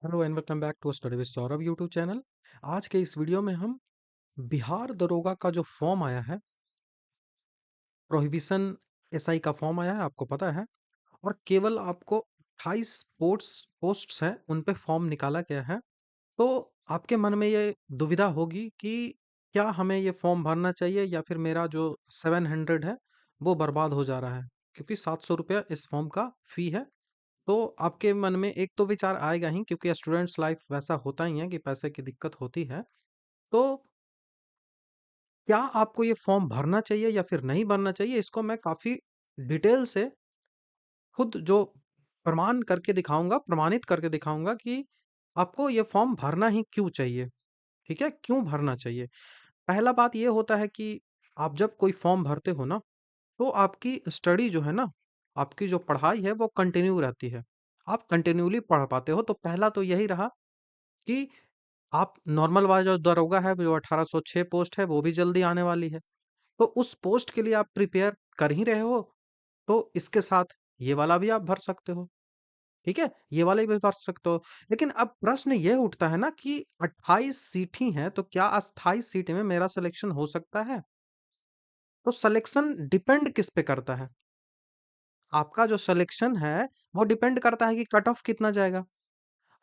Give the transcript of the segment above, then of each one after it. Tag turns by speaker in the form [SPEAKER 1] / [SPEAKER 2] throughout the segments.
[SPEAKER 1] Hello and welcome back to study with Saurabh YouTube channel. आज के इस वीडियो में हम बिहार दरोगा का जो फॉर्म आया है, प्रोहिबिशन एसआई का फॉर्म आया है, आपको पता है। और केवल आपको 28 पोस्ट्स हैं, उन पे फॉर्म निकाला गया है। तो आपके मन में ये दुविधा होगी कि क्या हमें ये फॉर्म भरना चाहिए या फिर मेरा जो 700 है वो बर्बाद हो जा रहा है, क्योंकि 700 रुपया इस फॉर्म का फी है। तो आपके मन में एक तो विचार आएगा ही, क्योंकि स्टूडेंट्स लाइफ वैसा होता ही है कि पैसे की दिक्कत होती है। तो क्या आपको ये फॉर्म भरना चाहिए या फिर नहीं भरना चाहिए, इसको मैं काफ़ी डिटेल से खुद जो प्रमाणित करके दिखाऊँगा कि आपको ये फॉर्म भरना ही क्यों चाहिए, ठीक है? क्यों भरना चाहिए? पहला बात ये होता है कि आप जब कोई फॉर्म भरते हो ना, तो आपकी स्टडी जो है ना, आपकी जो पढ़ाई है वो कंटिन्यू रहती है। आप कंटिन्यूअली पढ़ पाते हो, तो पहला तो यही रहा कि आप नॉर्मल वाला जो दरोगा है, जो 1806 पोस्ट है, वो भी जल्दी आने वाली है। तो उस पोस्ट के लिए आप प्रिपेयर कर ही रहे हो, तो इसके साथ ये वाला भी आप भर सकते हो, ठीक है? ये वाला भी भर सकते हो। लेकिन अब प्रश्न ये उठता है ना कि 28 सीट ही हैं, तो क्या 28 सीट में मेरा सिलेक्शन हो सकता है? तो सिलेक्शन डिपेंड किस पे करता है? आपका जो सिलेक्शन है, वो डिपेंड करता है कि कट ऑफ कितना जाएगा।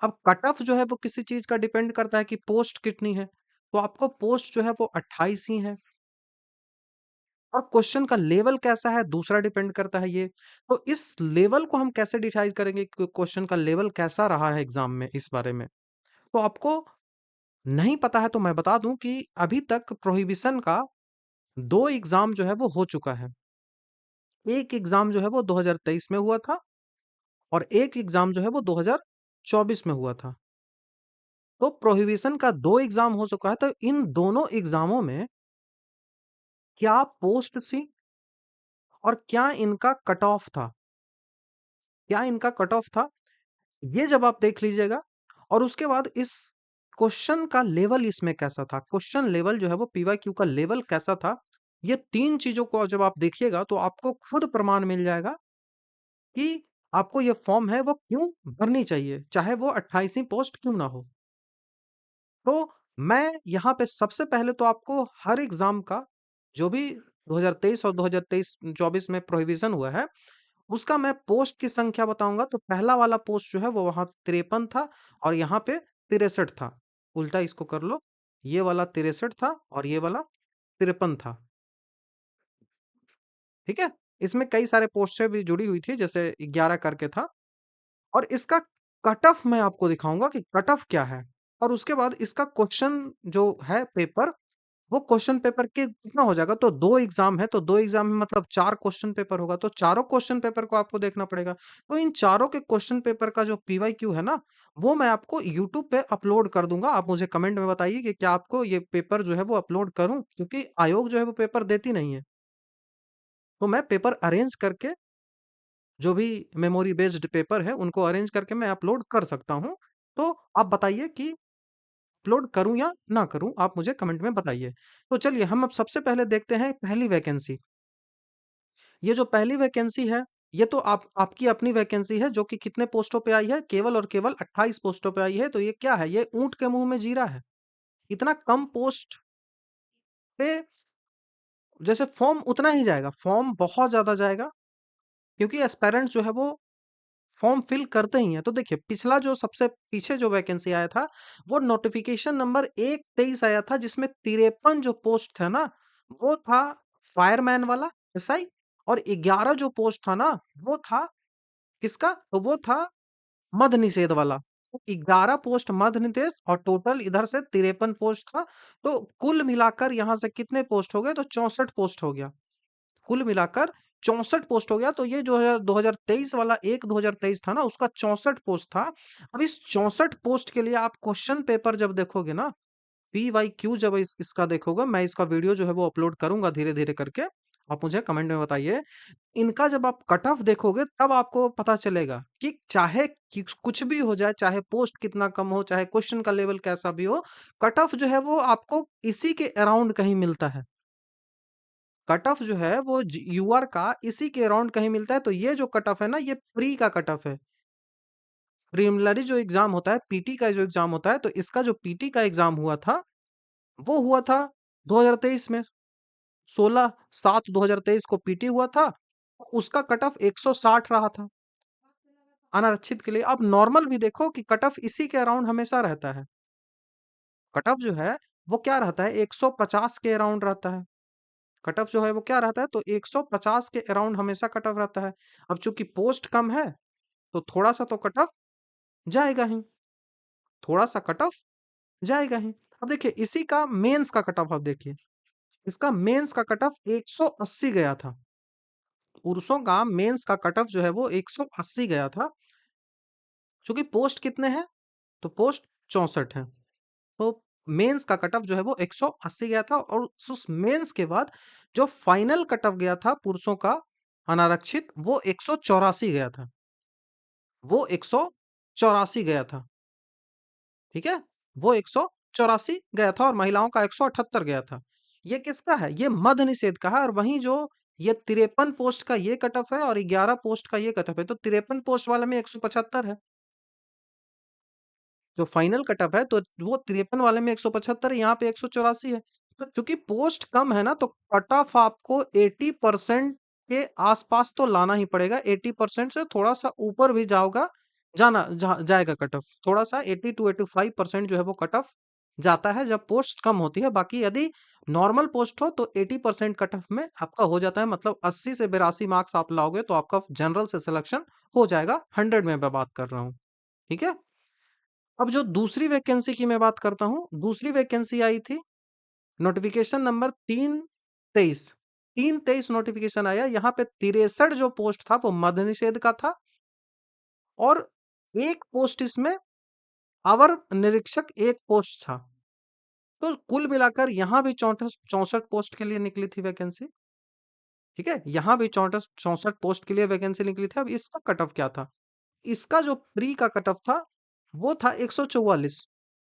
[SPEAKER 1] अब कट ऑफ जो है वो किसी चीज़ का डिपेंड करता है कि पोस्ट कितनी है। तो आपको पोस्ट जो है वो 28 ही है। और क्वेश्चन का लेवल कैसा है, दूसरा डिपेंड करता है ये। तो इस लेवल को हम कैसे डिसाइड करेंगे कि क्वेश्चन का लेवल कैसा रहा है एग्जाम में, इस बारे में। तो आपको नहीं पता है तो मैं बता दूं कि अभी तक प्रोहिबिशन का 2 एग्जाम जो है वो हो चुका है। एक एग्जाम जो है वो 2023 में हुआ था, और एक एग्जाम जो है वो 2024 में हुआ था। तो प्रोहिबिशन का 2 एग्जाम हो चुका है, तो इन दोनों एग्जामों में क्या पोस्ट थी और क्या इनका कट ऑफ था? क्या इनका कट ऑफ था? ये जब आप देख लीजिएगा, और उसके बाद इस क्वेश्चन का लेवल इसमें कैसा था, क्वेश्चन लेवल जो है वो पीवाईक्यू का लेवल कैसा था, ये 3 चीज़ों को जब आप देखिएगा तो आपको खुद प्रमाण मिल जाएगा कि आपको ये फॉर्म है वो क्यों भरनी चाहिए, चाहे वो 28वीं पोस्ट क्यों ना हो। तो मैं यहाँ पे सबसे पहले तो आपको हर एग्ज़ाम का, जो भी 2023 और 2024 में प्रोहिबिशन हुआ है, उसका मैं पोस्ट की संख्या बताऊँगा। तो पहला वाला पोस्ट जो है वो वहाँ 53 था, और यहाँ पे 63 था। उल्टा इसको कर लो, ये वाला 63 था और ये वाला 53 था, ठीक है? इसमें कई सारे पोस्टें भी जुड़ी हुई थी, जैसे 11 करके था। और इसका कट ऑफ मैं आपको दिखाऊँगा कि कट ऑफ क्या है, और उसके बाद इसका क्वेश्चन जो है पेपर, वो क्वेश्चन पेपर के कितना हो जाएगा। तो 2 एग्ज़ाम है, तो 2 एग्ज़ाम में मतलब 4 क्वेश्चन पेपर होगा, तो चारों क्वेश्चन पेपर को आपको देखना पड़ेगा। तो इन चारों के क्वेश्चन पेपर का जो पीवाईक्यू है ना, वो मैं आपको यूट्यूब पे अपलोड कर दूँगा। आप मुझे कमेंट में बताइए कि क्या आपको ये पेपर जो है वो अपलोड करूँ? क्योंकि आयोग जो है वो पेपर देती नहीं है। तो मैं पेपर अरेंज करके, जो भी मेमोरी बेस्ड पेपर है, उनको अरेंज करके मैं अपलोड कर सकता हूँ। तो आप बताइए कि अपलोड करूँ या ना करूँ? आप मुझे कमेंट में बताइए। तो चलिए हम अब सबसे पहले देखते हैं पहली वैकेंसी। ये जो पहली वैकेंसी है, ये तो आपकी अपनी वैकेंसी है, जो कि कितने पोस्टों पे आई है? केवल और केवल 28 पोस्टों पे आई है। तो ये क्या है? ये ऊँट के मुँह में जीरा है। इतना कम पोस्ट पे जैसे फॉर्म उतना ही जाएगा, फॉर्म बहुत ज़्यादा जाएगा, क्योंकि एस्पायरेंट्स जो है वो फॉर्म फिल करते ही हैं। तो देखिए, पिछला जो सबसे पीछे जो वैकेंसी आया था, वो नोटिफ़िकेशन नंबर 123 आया था, जिसमें 53 जो पोस्ट थे ना, वो था फायरमैन वाला एसआई, और 11 जो पोस्ट था ना, वो था किसका? तो वो था मद्य निषेध वाला। तो 11 पोस्ट मद्य निषेध, और टोटल इधर से 53 पोस्ट था। तो कुल मिलाकर यहाँ से कितने पोस्ट हो गए? तो 64 पोस्ट हो गया। कुल मिलाकर 64 पोस्ट हो गया। तो ये जो है 2023 वाला, एक 2023 था ना, उसका 64 पोस्ट था। अब इस 64 पोस्ट के लिए आप क्वेश्चन पेपर जब देखोगे ना, पीवाईक्यू जब इसका देखोगे, मैं इसका वीडियो जो है वो अपलोड करूंगा धीरे धीरे करके। आप मुझे कमेंट में बताइए। इनका जब आप कट ऑफ देखोगे, तब आपको पता चलेगा कि चाहे कुछ भी हो जाए, चाहे पोस्ट कितना कम हो, चाहे क्वेश्चन का लेवल कैसा भी हो, कट ऑफ जो है वो आपको इसी के अराउंड कहीं मिलता है। कट ऑफ जो है वो यूआर का इसी के अराउंड कहीं मिलता है। तो ये जो कट ऑफ है ना, ये प्री का कट ऑफ है। प्रिलिमिनरी जो एग्जाम होता है, पीटी का जो एग्जाम होता है, तो इसका जो पीटी का एग्जाम हुआ था, वो हुआ था 2023 में। 16/7/2023 को पीटी हुआ था। उसका कट ऑफ 160 रहा था अनारक्षित के लिए। अब नॉर्मल भी देखो कि कट ऑफ इसी के अराउंड हमेशा रहता है। कट ऑफ जो है वो क्या रहता है, 150 के अराउंड रहता है। कट ऑफ जो है वो क्या रहता है, तो 150 के अराउंड हमेशा कट ऑफ रहता है। अब चूंकि पोस्ट कम है, तो थोड़ा सा तो कट ऑफ जाएगा ही, थोड़ा सा कट ऑफ जाएगा ही। अब देखिए इसी का मेंस का कट ऑफ, अब देखिए इसका मेंस का कट ऑफ 180 गया था। पुरुषों का मेंस का कट ऑफ जो है वो 180 गया था। चूंकि पोस्ट कितने हैं, तो पोस्ट 64 है, तो मेंस का कट ऑफ जो है वो 180 गया था। और उस मेंस के बाद जो फाइनल कट ऑफ गया था पुरुषों का अनारक्षित, वो 184 गया था। वो 184 गया था, ठीक है। वो 184 गया था और महिलाओं का 178 गया था। ये किसका है, ये मध्य निषेध का है। और वहीं जो ये 53 पोस्ट का ये कट ऑफ है और 11 पोस्ट का ये कट ऑफ है, तो 53 पोस्ट वाले में 175 है। जो फाइनल कट ऑफ है तो वो 53 वाले में 175 है, यहाँ पे 184 है। तो चूंकि पोस्ट कम है ना, तो कट ऑफ आपको 80% के आसपास तो लाना ही पड़ेगा। 80% से थोड़ा सा ऊपर भी जाओगा, जाएगा कट ऑफ। थोड़ा सा 80 to 85% जो है वो कट ऑफ जाता है जब पोस्ट कम होती है। बाकी यदि नॉर्मल पोस्ट हो तो 80% कट ऑफ में आपका हो जाता है। मतलब 80 से 82 मार्क्स आप लाओगे तो आपका जनरल से सिलेक्शन हो जाएगा। 100 में मैं बात कर रहा हूँ, ठीक है। अब जो दूसरी वैकेंसी की मैं बात करता हूँ, दूसरी वैकेंसी आई थी नोटिफिकेशन नंबर 3/23। 3/23 नोटिफिकेशन आया। यहाँ पे 63 जो पोस्ट था वो मद्य निषेध का था, और एक पोस्ट इसमें अवर निरीक्षक एक पोस्ट था। तो कुल मिलाकर यहाँ भी 64 पोस्ट के लिए निकली थी वैकेंसी, ठीक है। यहाँ भी 64 पोस्ट के लिए वैकेंसी निकली थी। अब इसका कट ऑफ क्या था, इसका जो प्री का कट ऑफ था वो था 144।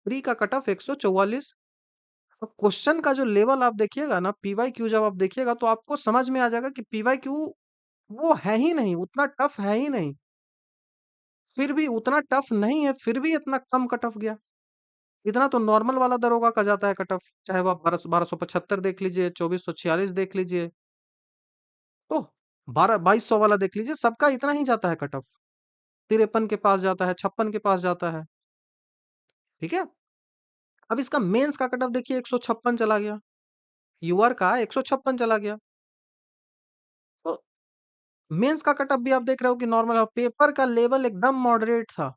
[SPEAKER 1] प्री का कट ऑफ 144। तो क्वेश्चन का जो लेवल आप देखिएगा ना, पीवाई क्यू जब आप देखिएगा तो आपको समझ में आ जाएगा कि पीवाई क्यू वो है ही नहीं, उतना टफ है ही नहीं। फिर भी उतना टफ नहीं है, फिर भी इतना कम कट ऑफ गया। इतना तो नॉर्मल वाला दरोगा का जाता है कट ऑफ, चाहे वो आप 1275 देख लीजिए, 2446 देख लीजिए, तो 2200 वाला देख लीजिए, सबका इतना ही जाता है कट ऑफ। 53 के पास जाता है, 56 के पास जाता है, ठीक है। अब इसका मेंस का कट ऑफ देखिए 156 चला गया, यूआर का 156 चला गया। तो मेंस का कटअप भी आप देख रहे हो कि नॉर्मल है। पेपर का लेवल एकदम मॉडरेट था।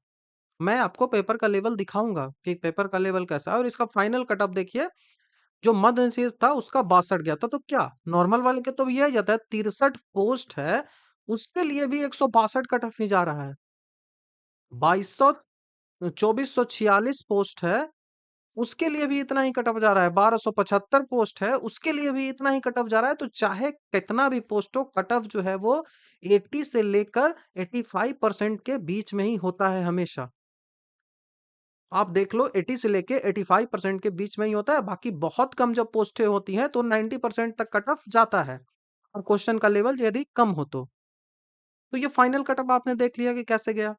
[SPEAKER 1] मैं आपको पेपर का लेवल दिखाऊंगा कि पेपर का लेवल कैसा है। और इसका फाइनल कटअप देखिए, जो मध्य निषेध था उसका 62 गया था। तो क्या नॉर्मल वाले के तो भी यही जाता है, 63 पोस्ट है उसके लिए भी 162 कटअप ही जा रहा है। 2200 2446 पोस्ट है उसके लिए भी इतना ही कटअप जा रहा है। 1275 पोस्ट है उसके लिए भी इतना ही कटअप जा रहा है। तो चाहे कितना भी पोस्ट हो, कटअप जो है वो 80 से लेकर 85% के बीच में ही होता है हमेशा। आप देख लो 80 से लेके 85% के बीच में ही होता है। बाकी बहुत कम जब पोस्टें होती हैं तो 90% तक कट ऑफ जाता है, और क्वेश्चन का लेवल यदि कम हो तो ये फाइनल कट ऑफ आपने देख लिया कि कैसे गया।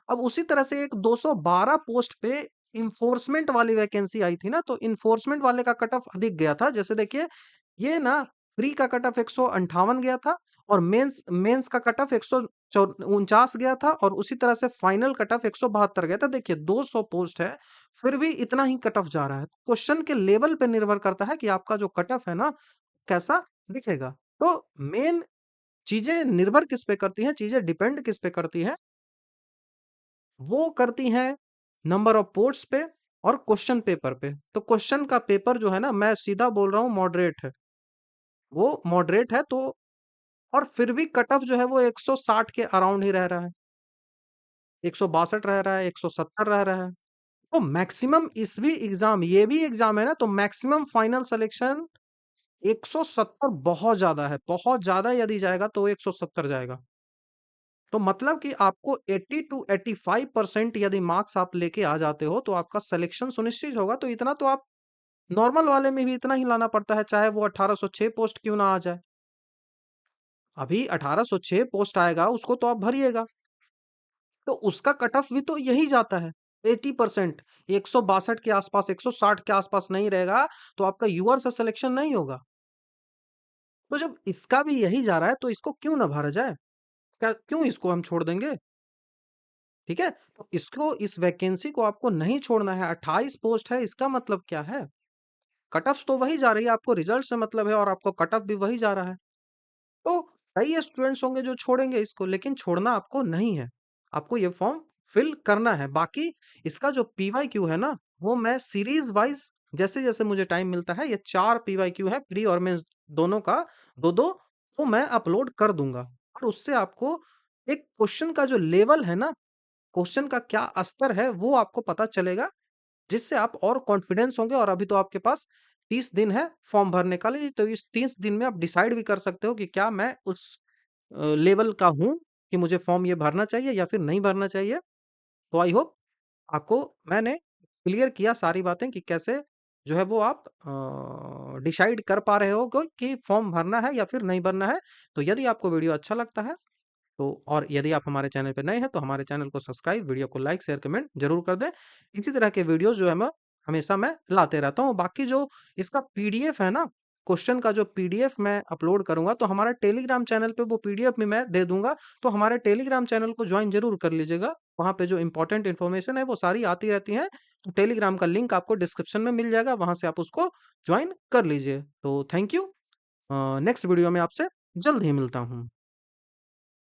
[SPEAKER 1] अब उसी तरह से एक 212 पोस्ट पे इन्फोर्समेंट वाली वैकेंसी आई थी ना, तो इन्फोर्समेंट वाले का कट ऑफ अधिक गया था। जैसे देखिए ये ना, प्री का कट ऑफ 158 गया था, और मेंस मेंस का कट ऑफ 149 गया था, और उसी तरह से फाइनल कट ऑफ 172 गया था। देखिए 200 पोस्ट है, फिर भी इतना ही कट ऑफ जा रहा है। क्वेश्चन के लेवल पे निर्भर करता है कि आपका जो कट ऑफ है ना कैसा दिखेगा। तो मेन चीजें निर्भर किस पे करती हैं, चीजें डिपेंड किस पे करती हैं, वो करती हैं नंबर ऑफ पोर्ट्स पे और क्वेश्चन पेपर पे। तो क्वेश्चन का पेपर जो है ना, मैं सीधा बोल रहा हूँ मॉडरेट है, वो मॉडरेट है। तो और फिर भी कट ऑफ जो है वो 160 के अराउंड ही रह रहा है, 162 रह रहा है, 170 रह रहा है। तो मैक्सिमम इस भी एग्जाम, ये भी एग्जाम है ना, तो मैक्सिमम फाइनल सिलेक्शन 170 बहुत ज्यादा है। बहुत ज्यादा यदि जाएगा तो 170 जाएगा। तो मतलब कि आपको 80 to 85% यदि मार्क्स आप लेके आ जाते हो तो आपका सिलेक्शन सुनिश्चित होगा। तो इतना तो आप नॉर्मल वाले में भी इतना ही लाना पड़ता है, चाहे वो 1806 पोस्ट क्यों ना आ जाए। अभी 1806 पोस्ट आएगा उसको तो आप भरिएगा, तो उसका कट ऑफ भी तो यही जाता है 80%। 162 के आसपास, 160 के आसपास नहीं रहेगा तो आपका यूआर से सिलेक्शन नहीं होगा। तो जब इसका भी यही जा रहा है तो इसको क्यों ना भरा जाए? क्या क्यों इसको हम छोड़ देंगे? ठीक है? तो इसको, इस वैकेंसी को आपको नहीं छोड़ना है। 28 पोस्ट है, इसका मतलब क्या है? कट ऑफ्स तो वही जा रही है, आपको रिजल्ट से मतलब है और आपको कट ऑफ भी वही जा रहा है। तो कई स्टूडेंट्स होंगे जो छोड़ेंगे इसको, लेकिन छोड़ना आपको नहीं है। आपको ये फॉर्म फिल करना है। बाकी इसका जो पीवाईक्यू है ना, वो मैं सीरीज वाइज जैसे-जैसे मुझे टाइम मिलता है, ये 4 पीवाईक्यू है प्री और मेंस दोनों का 2-2, वो मैं अपलोड कर दूँगा। और उससे आपको एक क्वेश्चन का जो लेवल है ना, क्वेश्चन का क्या स्तर है, वो आपको पता चलेगा, जिससे आप और कॉन्फिडेंस होंगे। और अभी तो आपके पास 30 दिन है फॉर्म भरने का लिए, तो इस 30 दिन में आप डिसाइड भी कर सकते हो कि क्या मैं उस लेवल का हूँ कि मुझे फॉर्म ये भरना चाहिए या फिर नहीं भरना चाहिए। तो आई होप आपको मैंने क्लियर किया सारी बातें कि कैसे जो है वो आप डिसाइड कर पा रहे हो कि फॉर्म भरना है या फिर नहीं भरना है। तो यदि आपको वीडियो अच्छा लगता है तो, और यदि आप हमारे चैनल पे नए हैं तो हमारे चैनल को सब्सक्राइब, वीडियो को लाइक, शेयर, कमेंट जरूर कर दें। इसी तरह के वीडियोस जो है मैं हमेशा मैं लाते रहता हूँ। बाकी जो इसका पीडीएफ है ना, क्वेश्चन का जो पीडीएफ मैं अपलोड करूंगा, तो हमारा टेलीग्राम चैनल पे वो पीडीएफ भी मैं दे दूंगा। तो हमारे टेलीग्राम चैनल को ज्वाइन जरूर कर लीजिएगा। वहां पे जो इंपॉर्टेंट इन्फॉर्मेशन है वो सारी आती रहती है। तो टेलीग्राम का लिंक आपको डिस्क्रिप्शन में मिल जाएगा, वहां से आप उसको ज्वाइन कर लीजिए। तो थैंक यू। नेक्स्ट वीडियो में आपसे जल्द ही मिलता हूँ।